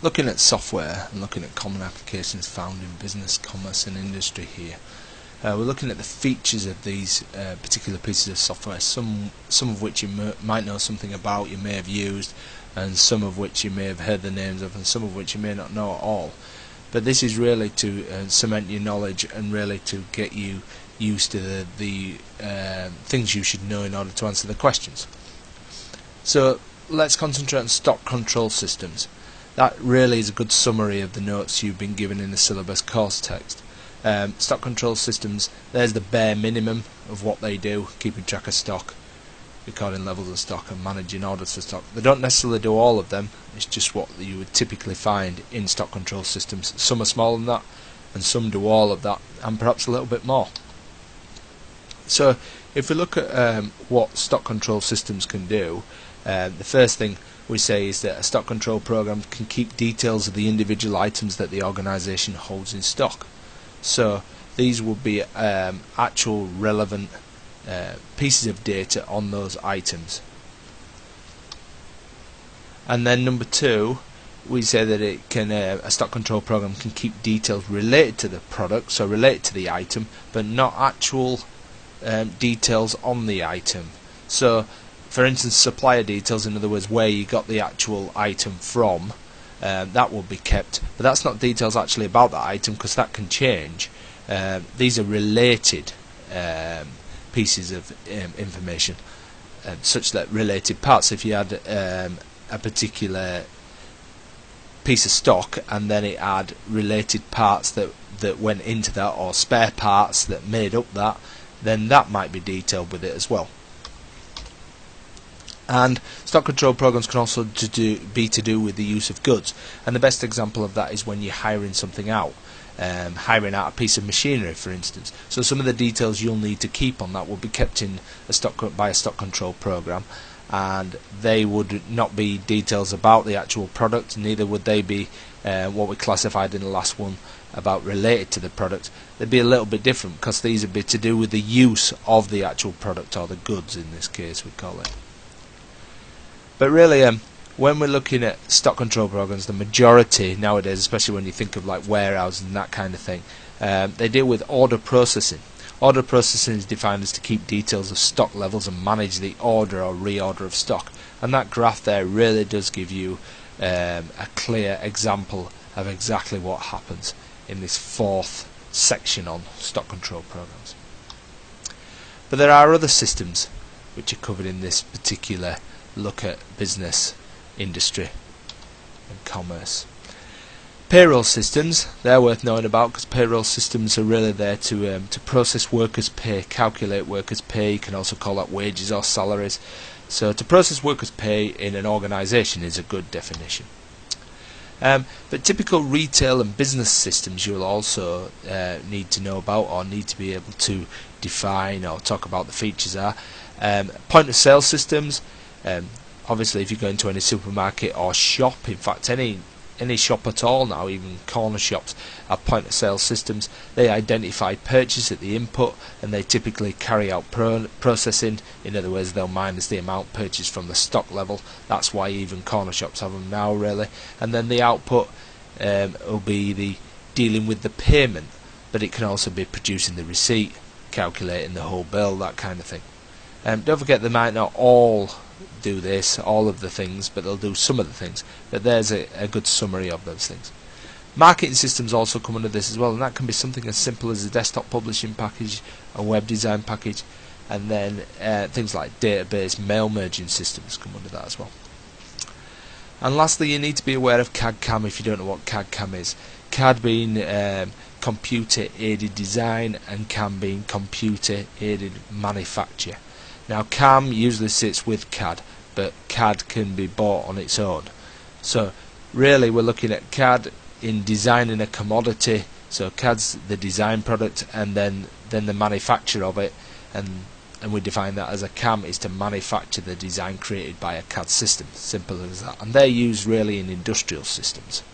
looking at software and looking at common applications found in business, commerce and industry here. We're looking at the features of these particular pieces of software, some of which you might know something about, you may have used, and some of which you may have heard the names of, and some of which you may not know at all. But this is really to cement your knowledge and really to get you used to the things you should know in order to answer the questions. So let's concentrate on stock control systems. That really is a good summary of the notes you've been given in the syllabus course text. Stock control systems, there's the bare minimum of what they do, keeping track of stock, recording levels of stock and managing orders for stock. They don't necessarily do all of them, it's just what you would typically find in stock control systems. Some are smaller than that and some do all of that and perhaps a little bit more. So if we look at what stock control systems can do, the first thing we say is that a stock control program can keep details of the individual items that the organization holds in stock. So these would be actual relevant pieces of data on those items. And then number two, we say that it can a stock control program can keep details related to the product, so related to the item, but not actual details on the item. So for instance, supplier details, in other words where you got the actual item from, that will be kept, but that's not details actually about that item because that can change. These are related pieces of information, such that related parts, if you had a particular piece of stock and then it had related parts that went into that, or spare parts that made up that, then that might be detailed with it as well. And stock control programs can also be to do with the use of goods, and the best example of that is when you're hiring something out, hiring out a piece of machinery for instance. So some of the details you'll need to keep on that will be kept in by a stock control program, and they would not be details about the actual product, neither would they be what we classified in the last one about related to the product. They'd be a little bit different because these would be to do with the use of the actual product, or the goods in this case we call it. But really, when we're looking at stock control programs, the majority nowadays, especially when you think of like warehousing and that kind of thing, they deal with order processing. Order processing is defined as to keep details of stock levels and manage the order or reorder of stock. And that graph there really does give you a clear example of exactly what happens in this fourth section on stock control programs. But there are other systems which are covered in this particular look at business, industry and commerce. Payroll systems, they're worth knowing about because payroll systems are really there to process workers' pay, calculate workers' pay. You can also call that wages or salaries. So to process workers' pay in an organisation is a good definition. But typical retail and business systems you'll also need to know about, or need to be able to define or talk about the features are. Point of sale systems. Obviously if you go into any supermarket or shop, in fact any shop at all now, even corner shops, have point of sale systems. They identify purchase at the input and they typically carry out processing. In other words, they'll minus the amount purchased from the stock level. That's why even corner shops have them now really. And then the output will be the dealing with the payment, but it can also be producing the receipt, calculating the whole bill, that kind of thing. Don't forget they might not all do this, all of the things, but they'll do some of the things. But there's a good summary of those things. Marketing systems also come under this as well, and that can be something as simple as a desktop publishing package, a web design package, and then things like database mail merging systems come under that as well. And lastly, you need to be aware of CAD/CAM if you don't know what CAD/CAM is. CAD being computer aided design and CAM being computer aided manufacture. Now CAM usually sits with CAD, but CAD can be bought on its own. So really we're looking at CAD in designing a commodity. So CAD's the design product, and then the manufacture of it, and we define that as a CAM is to manufacture the design created by a CAD system. Simple as that. And they're used really in industrial systems.